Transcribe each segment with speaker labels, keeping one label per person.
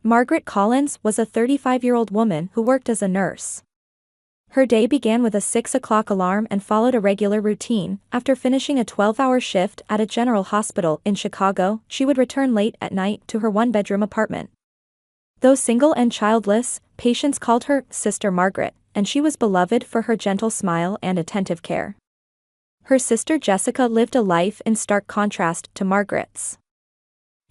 Speaker 1: Margaret Collins was a 35-year-old woman who worked as a nurse. Her day began with a 6 o'clock alarm and followed a regular routine. After finishing a 12-hour shift at a general hospital in Chicago, she would return late at night to her one-bedroom apartment. Though single and childless, patients called her Sister Margaret, and she was beloved for her gentle smile and attentive care. Her sister Jessica lived a life in stark contrast to Margaret's.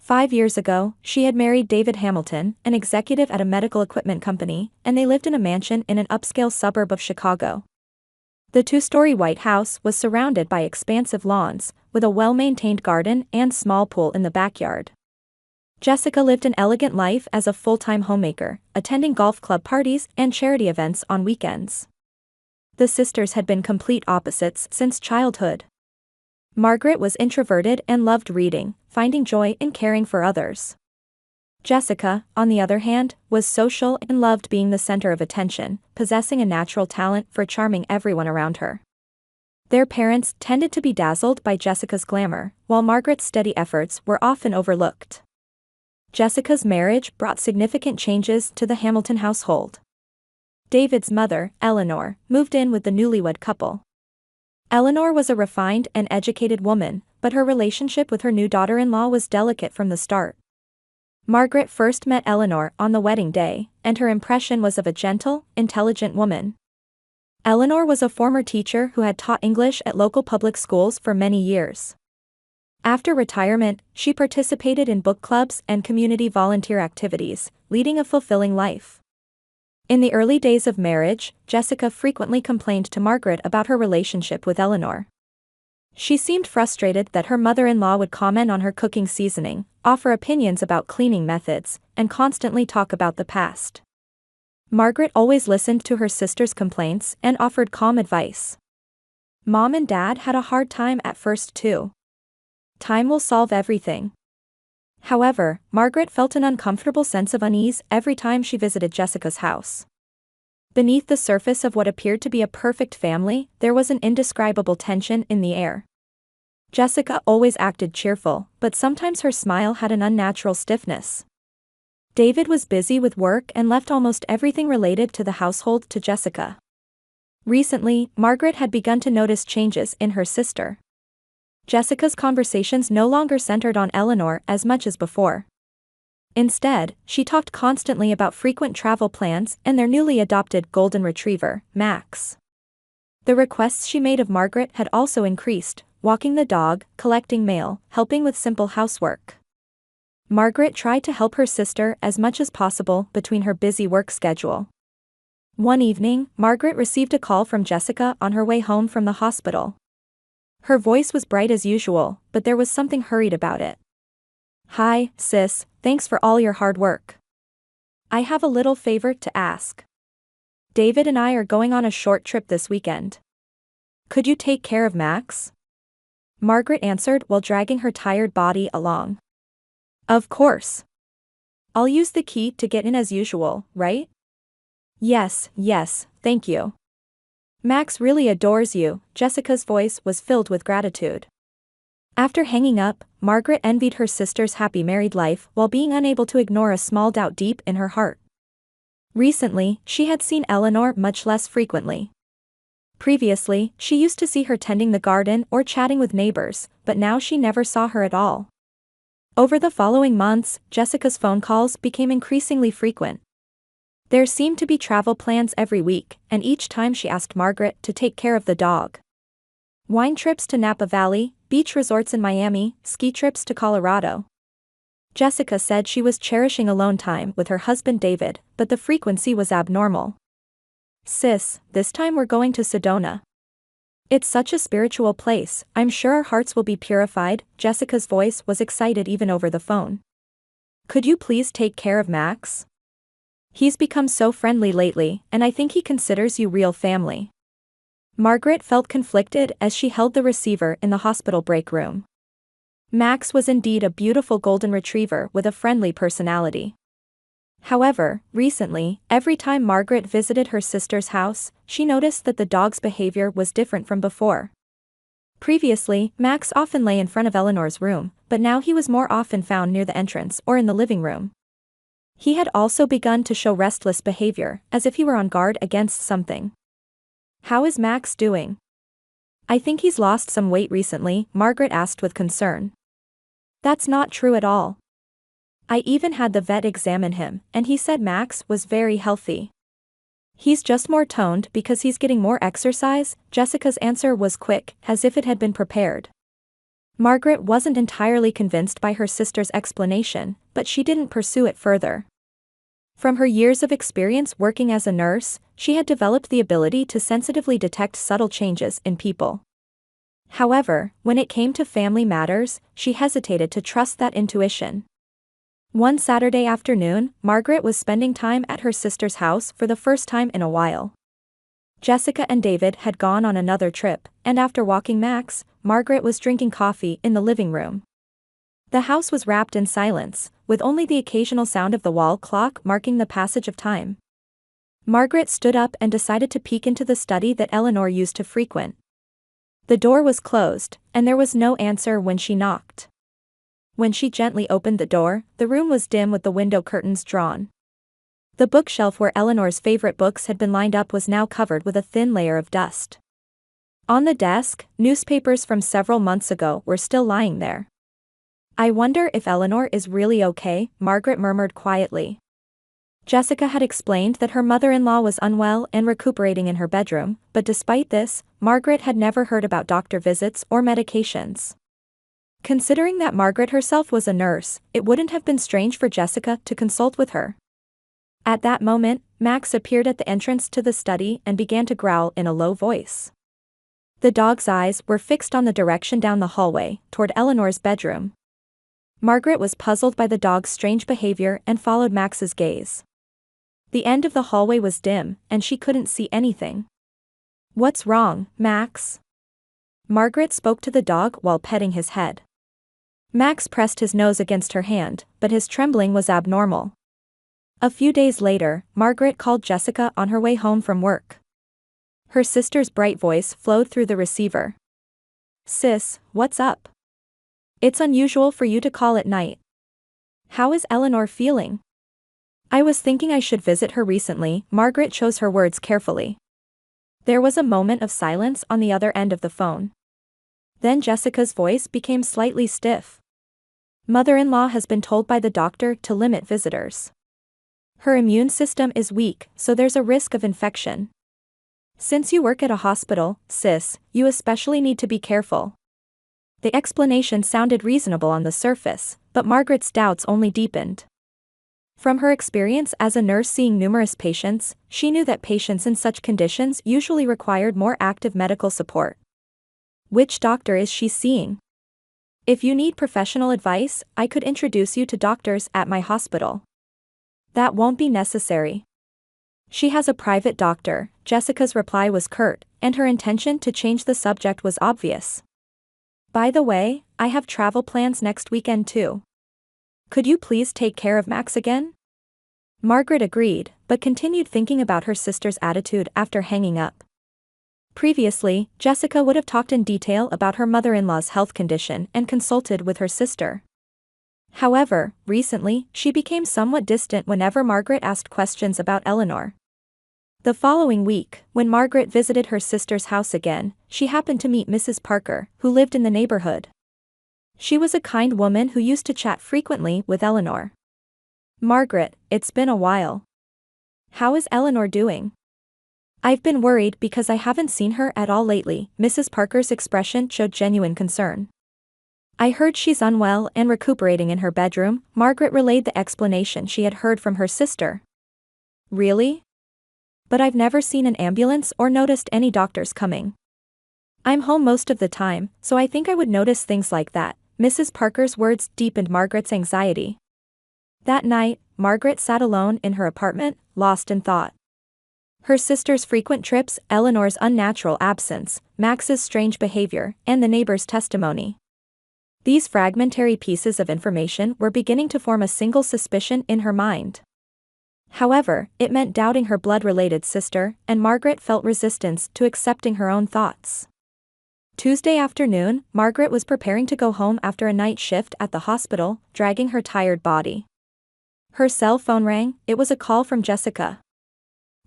Speaker 1: 5 years ago, she had married David Hamilton, an executive at a medical equipment company, and they lived in a mansion in an upscale suburb of Chicago. The two-story White House was surrounded by expansive lawns, with a well-maintained garden and small pool in the backyard. Jessica lived an elegant life as a full-time homemaker, attending golf club parties and charity events on weekends. The sisters had been complete opposites since childhood. Margaret was introverted and loved reading, finding joy in caring for others. Jessica, on the other hand, was social and loved being the center of attention, possessing a natural talent for charming everyone around her. Their parents tended to be dazzled by Jessica's glamour, while Margaret's steady efforts were often overlooked. Jessica's marriage brought significant changes to the Hamilton household. David's mother, Eleanor, moved in with the newlywed couple. Eleanor was a refined and educated woman, but her relationship with her new daughter-in-law was delicate from the start. Margaret first met Eleanor on the wedding day, and her impression was of a gentle, intelligent woman. Eleanor was a former teacher who had taught English at local public schools for many years. After retirement, she participated in book clubs and community volunteer activities, leading a fulfilling life. In the early days of marriage, Jessica frequently complained to Margaret about her relationship with Eleanor. She seemed frustrated that her mother-in-law would comment on her cooking seasoning, offer opinions about cleaning methods, and constantly talk about the past. Margaret always listened to her sister's complaints and offered calm advice. Mom and Dad had a hard time at first too. Time will solve everything. However, Margaret felt an uncomfortable sense of unease every time she visited Jessica's house. Beneath the surface of what appeared to be a perfect family, there was an indescribable tension in the air. Jessica always acted cheerful, but sometimes her smile had an unnatural stiffness. David was busy with work and left almost everything related to the household to Jessica. Recently, Margaret had begun to notice changes in her sister. Jessica's conversations no longer centered on Eleanor as much as before. Instead, she talked constantly about frequent travel plans and their newly adopted golden retriever, Max. The requests she made of Margaret had also increased, walking the dog, collecting mail, helping with simple housework. Margaret tried to help her sister as much as possible between her busy work schedule. One evening, Margaret received a call from Jessica on her way home from the hospital. Her voice was bright as usual, but there was something hurried about it. "Hi, sis, thanks for all your hard work. I have a little favor to ask. David and I are going on a short trip this weekend. Could you take care of Max?" Margaret answered while dragging her tired body along. "Of course. I'll use the key to get in as usual, right?" Yes, thank you. Max really adores you." Jessica's voice was filled with gratitude. After hanging up, Margaret envied her sister's happy married life while being unable to ignore a small doubt deep in her heart. Recently, she had seen Eleanor much less frequently. Previously, she used to see her tending the garden or chatting with neighbors, but now she never saw her at all. Over the following months, Jessica's phone calls became increasingly frequent. There seemed to be travel plans every week, and each time she asked Margaret to take care of the dog. Wine trips to Napa Valley, beach resorts in Miami, ski trips to Colorado. Jessica said she was cherishing alone time with her husband David, but the frequency was abnormal. "Sis, this time we're going to Sedona. It's such a spiritual place, I'm sure our hearts will be purified." Jessica's voice was excited even over the phone. "Could you please take care of Max? He's become so friendly lately, and I think he considers you real family." Margaret felt conflicted as she held the receiver in the hospital break room. Max was indeed a beautiful golden retriever with a friendly personality. However, recently, every time Margaret visited her sister's house, she noticed that the dog's behavior was different from before. Previously, Max often lay in front of Eleanor's room, but now he was more often found near the entrance or in the living room. He had also begun to show restless behavior, as if he were on guard against something. "How is Max doing?" "I think he's lost some weight recently," Margaret asked with concern. "That's not true at all. I even had the vet examine him, and he said Max was very healthy. He's just more toned because he's getting more exercise." Jessica's answer was quick, as if it had been prepared. Margaret wasn't entirely convinced by her sister's explanation, but she didn't pursue it further. From her years of experience working as a nurse, she had developed the ability to sensitively detect subtle changes in people. However, when it came to family matters, she hesitated to trust that intuition. One Saturday afternoon, Margaret was spending time at her sister's house for the first time in a while. Jessica and David had gone on another trip, and after walking Max, Margaret was drinking coffee in the living room. The house was wrapped in silence, with only the occasional sound of the wall clock marking the passage of time. Margaret stood up and decided to peek into the study that Eleanor used to frequent. The door was closed, and there was no answer when she knocked. When she gently opened the door, the room was dim with the window curtains drawn. The bookshelf where Eleanor's favorite books had been lined up was now covered with a thin layer of dust. On the desk, newspapers from several months ago were still lying there. "I wonder if Eleanor is really okay," Margaret murmured quietly. Jessica had explained that her mother-in-law was unwell and recuperating in her bedroom, but despite this, Margaret had never heard about doctor visits or medications. Considering that Margaret herself was a nurse, it wouldn't have been strange for Jessica to consult with her. At that moment, Max appeared at the entrance to the study and began to growl in a low voice. The dog's eyes were fixed on the direction down the hallway, toward Eleanor's bedroom. Margaret was puzzled by the dog's strange behavior and followed Max's gaze. The end of the hallway was dim, and she couldn't see anything. "What's wrong, Max?" Margaret spoke to the dog while petting his head. Max pressed his nose against her hand, but his trembling was abnormal. A few days later, Margaret called Jessica on her way home from work. Her sister's bright voice flowed through the receiver. "Sis, what's up? It's unusual for you to call at night. How is Eleanor feeling?" "I was thinking I should visit her recently." Margaret chose her words carefully. There was a moment of silence on the other end of the phone. Then Jessica's voice became slightly stiff. "Mother-in-law has been told by the doctor to limit visitors. Her immune system is weak, so there's a risk of infection. Since you work at a hospital, sis, you especially need to be careful." The explanation sounded reasonable on the surface, but Margaret's doubts only deepened. From her experience as a nurse seeing numerous patients, she knew that patients in such conditions usually required more active medical support. "Which doctor is she seeing? If you need professional advice, I could introduce you to doctors at my hospital." "That won't be necessary. She has a private doctor." Jessica's reply was curt, and her intention to change the subject was obvious. "By the way, I have travel plans next weekend too. Could you please take care of Max again?" Margaret agreed, but continued thinking about her sister's attitude after hanging up. Previously, Jessica would have talked in detail about her mother-in-law's health condition and consulted with her sister. However, recently, she became somewhat distant whenever Margaret asked questions about Eleanor. The following week, when Margaret visited her sister's house again, she happened to meet Mrs. Parker, who lived in the neighborhood. She was a kind woman who used to chat frequently with Eleanor. "Margaret, it's been a while. How is Eleanor doing?" "I've been worried because I haven't seen her at all lately." Mrs. Parker's expression showed genuine concern. "I heard she's unwell and recuperating in her bedroom." Margaret relayed the explanation she had heard from her sister. "Really? But I've never seen an ambulance or noticed any doctors coming. I'm home most of the time, so I think I would notice things like that." Mrs. Parker's words deepened Margaret's anxiety. That night, Margaret sat alone in her apartment, lost in thought. Her sister's frequent trips, Eleanor's unnatural absence, Max's strange behavior, and the neighbor's testimony. These fragmentary pieces of information were beginning to form a single suspicion in her mind. However, it meant doubting her blood-related sister, and Margaret felt resistance to accepting her own thoughts. Tuesday afternoon, Margaret was preparing to go home after a night shift at the hospital, dragging her tired body. Her cell phone rang. It was a call from Jessica.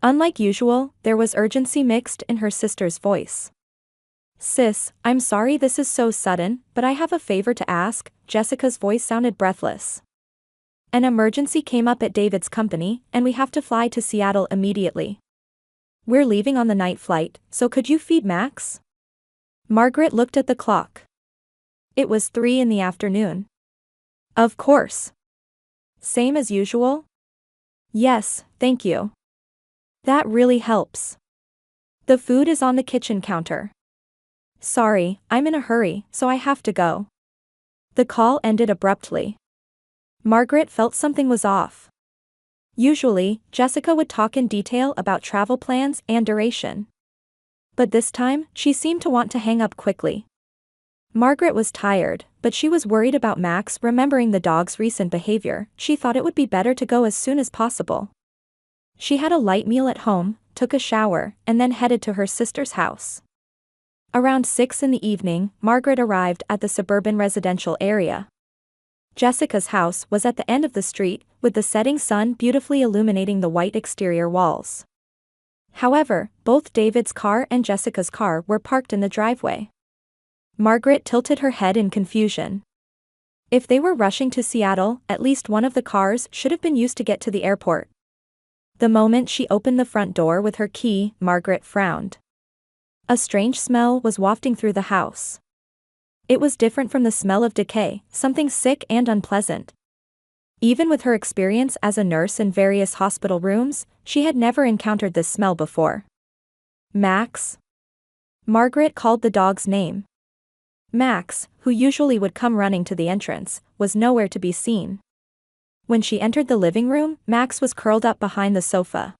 Speaker 1: Unlike usual, there was urgency mixed in her sister's voice. "Sis, I'm sorry this is so sudden, but I have a favor to ask." Jessica's voice sounded breathless. "An emergency came up at David's company, and we have to fly to Seattle immediately. We're leaving on the night flight, so could you feed Max?" Margaret looked at the clock. It was 3 in the afternoon. "Of course. Same as usual?" "Yes, thank you. That really helps. The food is on the kitchen counter." "Sorry, I'm in a hurry, so I have to go." The call ended abruptly. Margaret felt something was off. Usually, Jessica would talk in detail about travel plans and duration. But this time, she seemed to want to hang up quickly. Margaret was tired, but she was worried about Max remembering the dog's recent behavior. She thought it would be better to go as soon as possible. She had a light meal at home, took a shower, and then headed to her sister's house. Around 6 in the evening, Margaret arrived at the suburban residential area. Jessica's house was at the end of the street, with the setting sun beautifully illuminating the white exterior walls. However, both David's car and Jessica's car were parked in the driveway. Margaret tilted her head in confusion. If they were rushing to Seattle, at least one of the cars should have been used to get to the airport. The moment she opened the front door with her key, Margaret frowned. A strange smell was wafting through the house. It was different from the smell of decay, something sick and unpleasant. Even with her experience as a nurse in various hospital rooms, she had never encountered this smell before. "Max?" Margaret called the dog's name. Max, who usually would come running to the entrance, was nowhere to be seen. When she entered the living room, Max was curled up behind the sofa.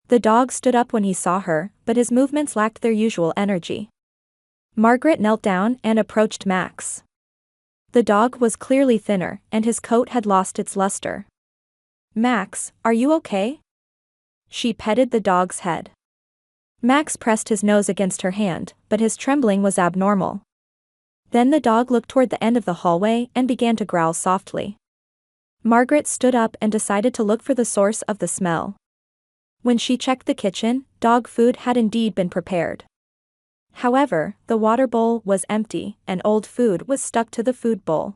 Speaker 1: The dog stood up when he saw her, but his movements lacked their usual energy. Margaret knelt down and approached Max. The dog was clearly thinner, and his coat had lost its luster. "Max, are you okay?" She petted the dog's head. Max pressed his nose against her hand, but his trembling was abnormal. Then the dog looked toward the end of the hallway and began to growl softly. Margaret stood up and decided to look for the source of the smell. When she checked the kitchen, dog food had indeed been prepared. However, the water bowl was empty, and old food was stuck to the food bowl.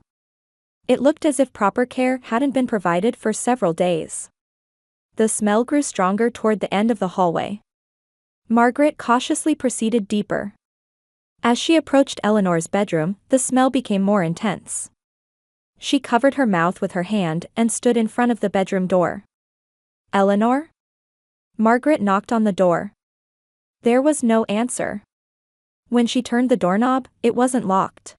Speaker 1: It looked as if proper care hadn't been provided for several days. The smell grew stronger toward the end of the hallway. Margaret cautiously proceeded deeper. As she approached Eleanor's bedroom, the smell became more intense. She covered her mouth with her hand and stood in front of the bedroom door. "Eleanor?" Margaret knocked on the door. There was no answer. When she turned the doorknob, it wasn't locked.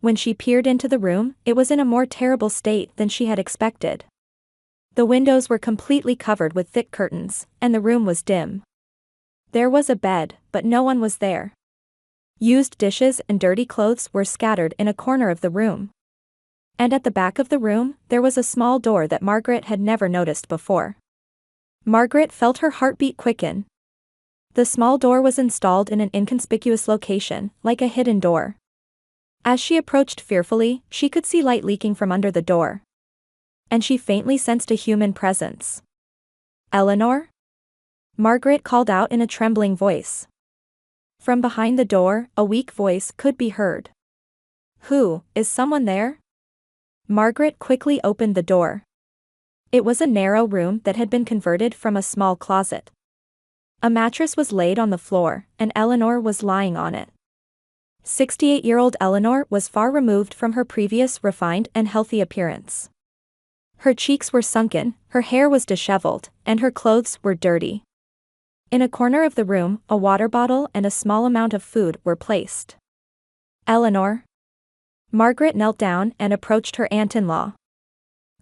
Speaker 1: When she peered into the room, it was in a more terrible state than she had expected. The windows were completely covered with thick curtains, and the room was dim. There was a bed, but no one was there. Used dishes and dirty clothes were scattered in a corner of the room. And at the back of the room, there was a small door that Margaret had never noticed before. Margaret felt her heartbeat quicken. The small door was installed in an inconspicuous location, like a hidden door. As she approached fearfully, she could see light leaking from under the door. And she faintly sensed a human presence. "Eleanor?" Margaret called out in a trembling voice. From behind the door, a weak voice could be heard. "Who, is someone there?" Margaret quickly opened the door. It was a narrow room that had been converted from a small closet. A mattress was laid on the floor, and Eleanor was lying on it. 68-year-old Eleanor was far removed from her previous refined and healthy appearance. Her cheeks were sunken, her hair was disheveled, and her clothes were dirty. In a corner of the room, a water bottle and a small amount of food were placed. "Eleanor?" Margaret knelt down and approached her aunt-in-law.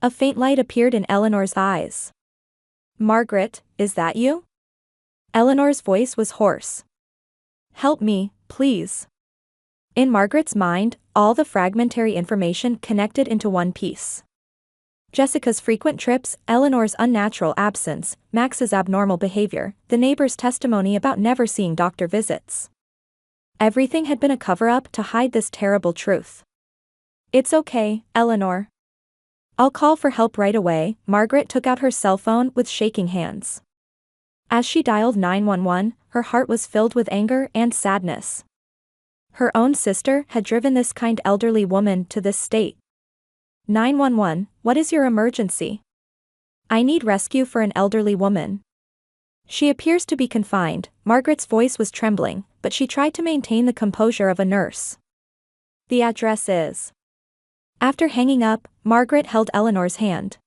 Speaker 1: A faint light appeared in Eleanor's eyes. "Margaret, is that you?" Eleanor's voice was hoarse. "Help me, please." In Margaret's mind, all the fragmentary information connected into one piece. Jessica's frequent trips, Eleanor's unnatural absence, Max's abnormal behavior, the neighbor's testimony about never seeing doctor visits. Everything had been a cover-up to hide this terrible truth. "It's okay, Eleanor. I'll call for help right away. Margaret took out her cell phone with shaking hands. As she dialed 911, her heart was filled with anger and sadness. Her own sister had driven this kind elderly woman to this state. 911, what is your emergency? I need rescue for an elderly woman. She appears to be confined. Margaret's voice was trembling, but she tried to maintain the composure of a nurse. The address is. After hanging up, Margaret held Eleanor's hand.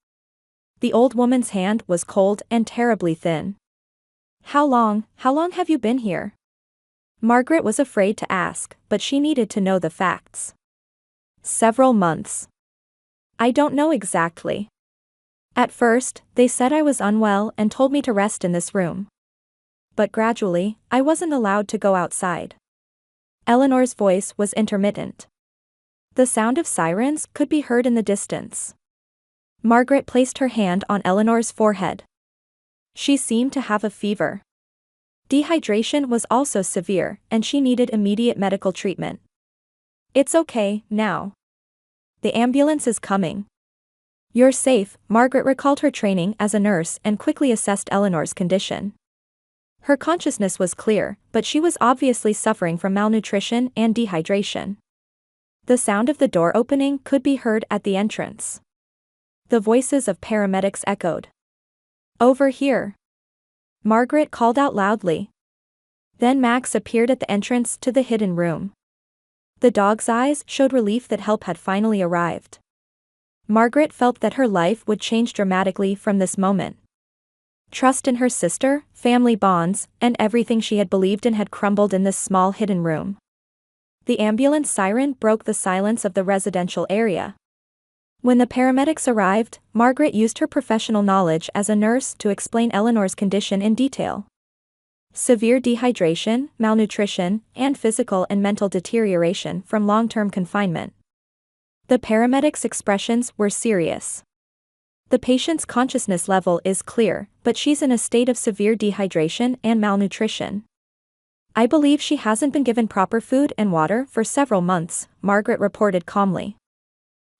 Speaker 1: The old woman's hand was cold and terribly thin. How long have you been here? Margaret was afraid to ask, but she needed to know the facts. Several months. I don't know exactly. At first, they said I was unwell and told me to rest in this room. But gradually, I wasn't allowed to go outside. Eleanor's voice was intermittent. The sound of sirens could be heard in the distance. Margaret placed her hand on Eleanor's forehead. She seemed to have a fever. Dehydration was also severe, and she needed immediate medical treatment. It's okay, now. The ambulance is coming. You're safe. Margaret recalled her training as a nurse and quickly assessed Eleanor's condition. Her consciousness was clear, but she was obviously suffering from malnutrition and dehydration. The sound of the door opening could be heard at the entrance. The voices of paramedics echoed. Over here. Margaret called out loudly. Then Max appeared at the entrance to the hidden room. The dog's eyes showed relief that help had finally arrived. Margaret felt that her life would change dramatically from this moment. Trust in her sister, family bonds, and everything she had believed in had crumbled in this small hidden room. The ambulance siren broke the silence of the residential area. When the paramedics arrived, Margaret used her professional knowledge as a nurse to explain Eleanor's condition in detail. Severe dehydration, malnutrition, and physical and mental deterioration from long-term confinement. The paramedics' expressions were serious. The patient's consciousness level is clear, but she's in a state of severe dehydration and malnutrition. I believe she hasn't been given proper food and water for several months, Margaret reported calmly.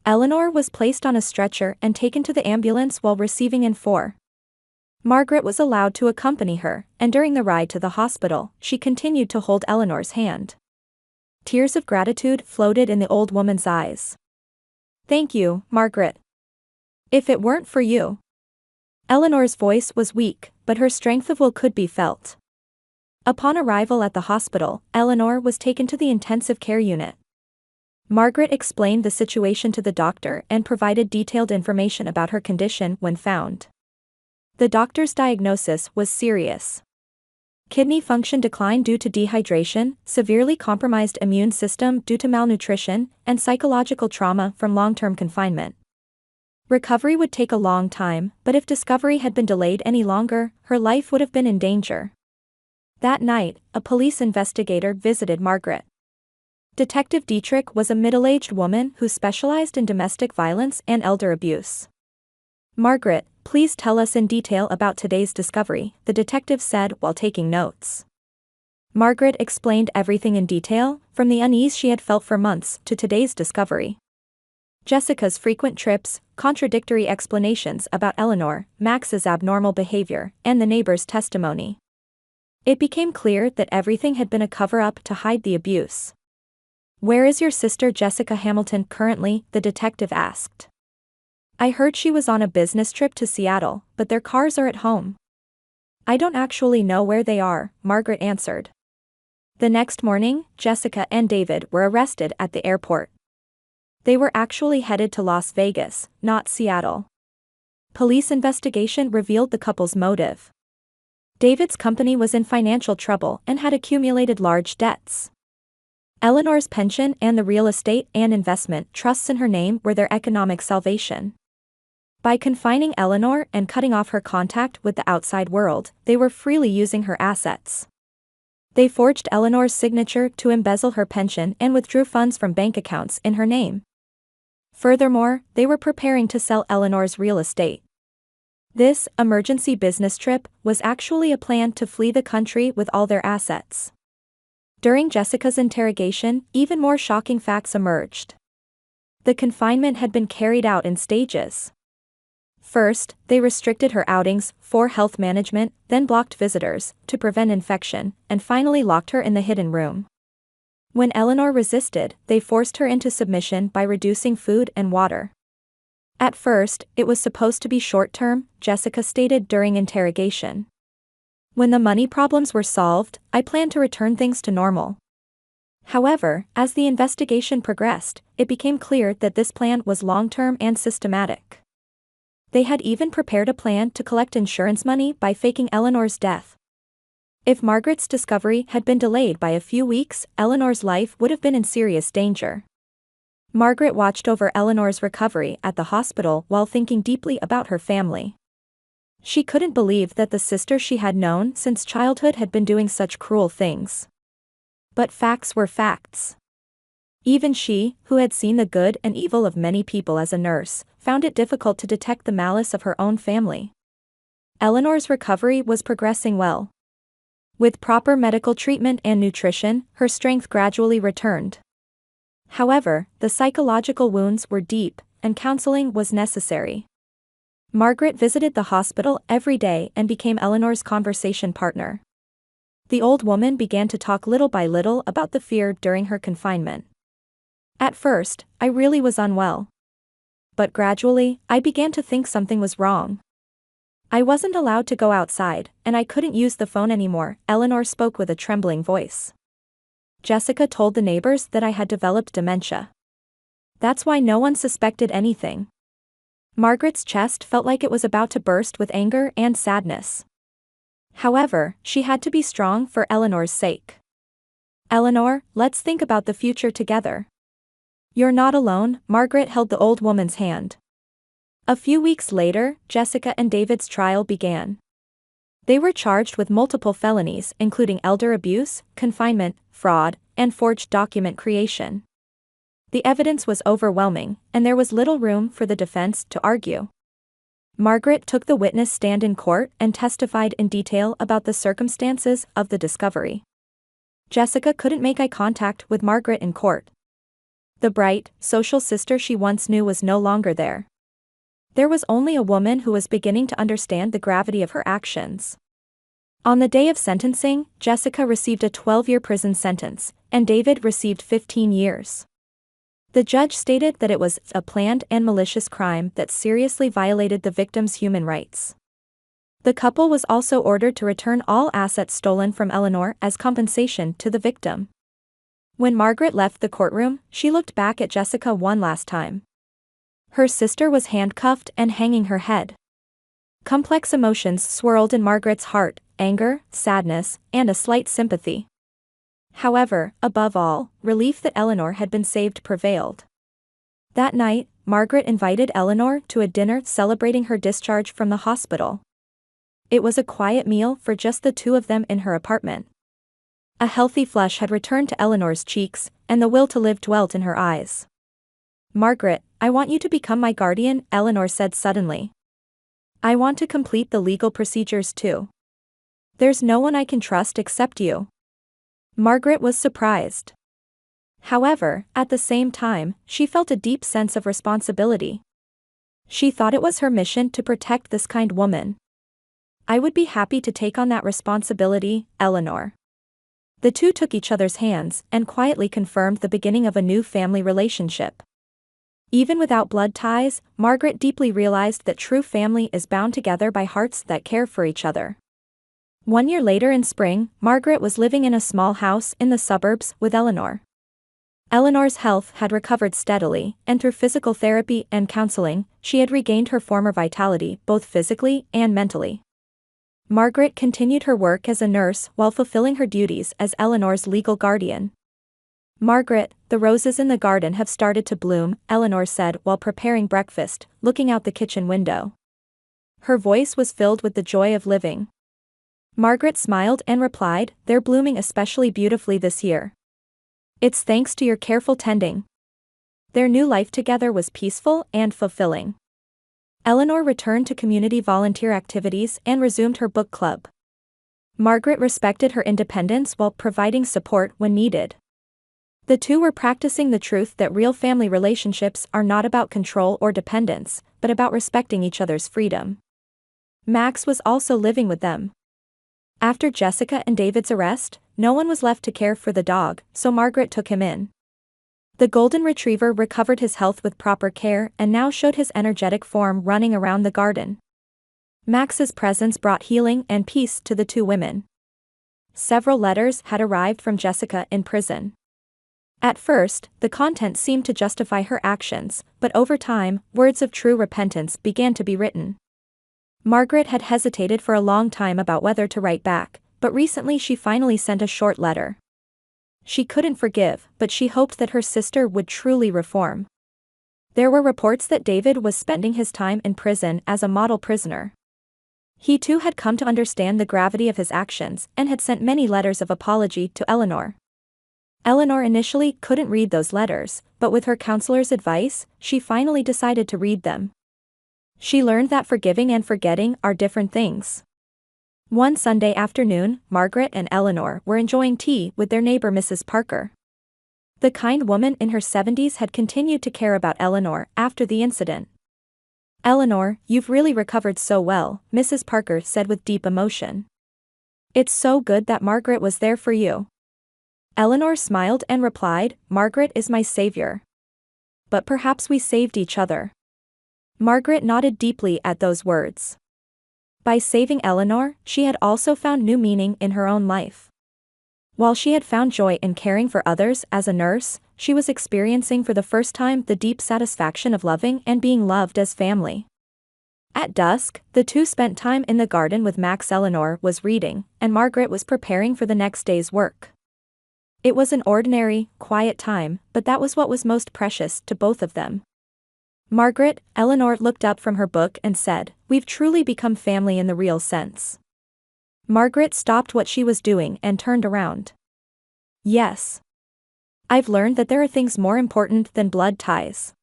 Speaker 1: Eleanor was placed on a stretcher and taken to the ambulance while receiving IN4. Margaret was allowed to accompany her, and during the ride to the hospital, she continued to hold Eleanor's hand. Tears of gratitude floated in the old woman's eyes. Thank you, Margaret. If it weren't for you. Eleanor's voice was weak, but her strength of will could be felt. Upon arrival at the hospital, Eleanor was taken to the intensive care unit. Margaret explained the situation to the doctor and provided detailed information about her condition when found. The doctor's diagnosis was serious. Kidney function decline due to dehydration, severely compromised immune system due to malnutrition, and psychological trauma from long-term confinement. Recovery would take a long time, but if discovery had been delayed any longer, her life would have been in danger. That night, a police investigator visited Margaret. Detective Dietrich was a middle-aged woman who specialized in domestic violence and elder abuse. Margaret, please tell us in detail about today's discovery, the detective said while taking notes. Margaret explained everything in detail, from the unease she had felt for months to today's discovery. Jessica's frequent trips, contradictory explanations about Eleanor, Max's abnormal behavior, and the neighbor's testimony. It became clear that everything had been a cover-up to hide the abuse. Where is your sister Jessica Hamilton currently? The detective asked. I heard she was on a business trip to Seattle, but their cars are at home. I don't actually know where they are, Margaret answered. The next morning, Jessica and David were arrested at the airport. They were actually headed to Las Vegas, not Seattle. Police investigation revealed the couple's motive. David's company was in financial trouble and had accumulated large debts. Eleanor's pension and the real estate and investment trusts in her name were their economic salvation. By confining Eleanor and cutting off her contact with the outside world, they were freely using her assets. They forged Eleanor's signature to embezzle her pension and withdrew funds from bank accounts in her name. Furthermore, they were preparing to sell Eleanor's real estate. This emergency business trip was actually a plan to flee the country with all their assets. During Jessica's interrogation, even more shocking facts emerged. The confinement had been carried out in stages. First, they restricted her outings for health management, then blocked visitors to prevent infection, and finally locked her in the hidden room. When Eleanor resisted, they forced her into submission by reducing food and water. At first, it was supposed to be short-term, Jessica stated during interrogation. When the money problems were solved, I planned to return things to normal. However, as the investigation progressed, it became clear that this plan was long-term and systematic. They had even prepared a plan to collect insurance money by faking Eleanor's death. If Margaret's discovery had been delayed by a few weeks, Eleanor's life would have been in serious danger. Margaret watched over Eleanor's recovery at the hospital while thinking deeply about her family. She couldn't believe that the sister she had known since childhood had been doing such cruel things. But facts were facts. Even she, who had seen the good and evil of many people as a nurse, found it difficult to detect the malice of her own family. Eleanor's recovery was progressing well. With proper medical treatment and nutrition, her strength gradually returned. However, the psychological wounds were deep, and counseling was necessary. Margaret visited the hospital every day and became Eleanor's conversation partner. The old woman began to talk little by little about the fear during her confinement. At first, I really was unwell. But gradually, I began to think something was wrong. I wasn't allowed to go outside, and I couldn't use the phone anymore, Eleanor spoke with a trembling voice. Jessica told the neighbors that I had developed dementia. That's why no one suspected anything. Margaret's chest felt like it was about to burst with anger and sadness. However, she had to be strong for Eleanor's sake. Eleanor, let's think about the future together. You're not alone, Margaret held the old woman's hand. A few weeks later, Jessica and David's trial began. They were charged with multiple felonies including elder abuse, confinement, fraud, and forged document creation. The evidence was overwhelming, and there was little room for the defense to argue. Margaret took the witness stand in court and testified in detail about the circumstances of the discovery. Jessica couldn't make eye contact with Margaret in court. The bright, social sister she once knew was no longer there. There was only a woman who was beginning to understand the gravity of her actions. On the day of sentencing, Jessica received a 12-year prison sentence, and David received 15 years. The judge stated that it was a planned and malicious crime that seriously violated the victim's human rights. The couple was also ordered to return all assets stolen from Eleanor as compensation to the victim. When Margaret left the courtroom, she looked back at Jessica one last time. Her sister was handcuffed and hanging her head. Complex emotions swirled in Margaret's heart: anger, sadness, and a slight sympathy. However, above all, relief that Eleanor had been saved prevailed. That night, Margaret invited Eleanor to a dinner celebrating her discharge from the hospital. It was a quiet meal for just the two of them in her apartment. A healthy flush had returned to Eleanor's cheeks, and the will to live dwelt in her eyes. Margaret, I want you to become my guardian, Eleanor said suddenly. I want to complete the legal procedures too. There's no one I can trust except you. Margaret was surprised. However, at the same time, she felt a deep sense of responsibility. She thought it was her mission to protect this kind woman. I would be happy to take on that responsibility, Eleanor. The two took each other's hands and quietly confirmed the beginning of a new family relationship. Even without blood ties, Margaret deeply realized that true family is bound together by hearts that care for each other. 1 year later in spring, Margaret was living in a small house in the suburbs with Eleanor. Eleanor's health had recovered steadily, and through physical therapy and counseling, she had regained her former vitality both physically and mentally. Margaret continued her work as a nurse while fulfilling her duties as Eleanor's legal guardian. Margaret, the roses in the garden have started to bloom, Eleanor said while preparing breakfast, looking out the kitchen window. Her voice was filled with the joy of living. Margaret smiled and replied, "They're blooming especially beautifully this year. It's thanks to your careful tending." Their new life together was peaceful and fulfilling. Eleanor returned to community volunteer activities and resumed her book club. Margaret respected her independence while providing support when needed. The two were practicing the truth that real family relationships are not about control or dependence, but about respecting each other's freedom. Max was also living with them. After Jessica and David's arrest, no one was left to care for the dog, so Margaret took him in. The golden retriever recovered his health with proper care and now showed his energetic form running around the garden. Max's presence brought healing and peace to the two women. Several letters had arrived from Jessica in prison. At first, the content seemed to justify her actions, but over time, words of true repentance began to be written. Margaret had hesitated for a long time about whether to write back, but recently she finally sent a short letter. She couldn't forgive, but she hoped that her sister would truly reform. There were reports that David was spending his time in prison as a model prisoner. He too had come to understand the gravity of his actions and had sent many letters of apology to Eleanor. Eleanor initially couldn't read those letters, but with her counselor's advice, she finally decided to read them. She learned that forgiving and forgetting are different things. One Sunday afternoon, Margaret and Eleanor were enjoying tea with their neighbor Mrs. Parker. The kind woman in her 70s had continued to care about Eleanor after the incident. "Eleanor, you've really recovered so well," Mrs. Parker said with deep emotion. "It's so good that Margaret was there for you." Eleanor smiled and replied, "Margaret is my savior. But perhaps we saved each other." Margaret nodded deeply at those words. By saving Eleanor, she had also found new meaning in her own life. While she had found joy in caring for others as a nurse, she was experiencing for the first time the deep satisfaction of loving and being loved as family. At dusk, the two spent time in the garden with Max. Eleanor was reading, and Margaret was preparing for the next day's work. It was an ordinary, quiet time, but that was what was most precious to both of them. "Margaret," Eleanor looked up from her book and said, "we've truly become family in the real sense." Margaret stopped what she was doing and turned around. "Yes. I've learned that there are things more important than blood ties."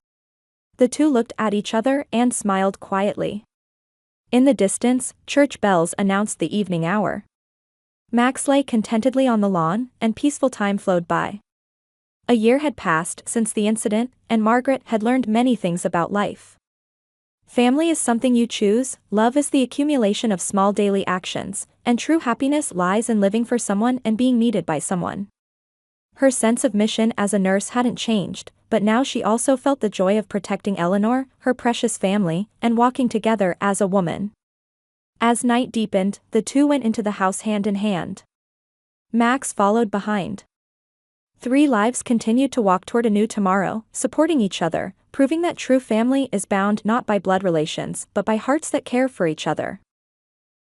Speaker 1: The two looked at each other and smiled quietly. In the distance, church bells announced the evening hour. Max lay contentedly on the lawn, and peaceful time flowed by. A year had passed since the incident, and Margaret had learned many things about life. Family is something you choose, love is the accumulation of small daily actions, and true happiness lies in living for someone and being needed by someone. Her sense of mission as a nurse hadn't changed, but now she also felt the joy of protecting Eleanor, her precious family, and walking together as a woman. As night deepened, the two went into the house hand in hand. Max followed behind. Three lives continued to walk toward a new tomorrow, supporting each other, proving that true family is bound not by blood relations but by hearts that care for each other.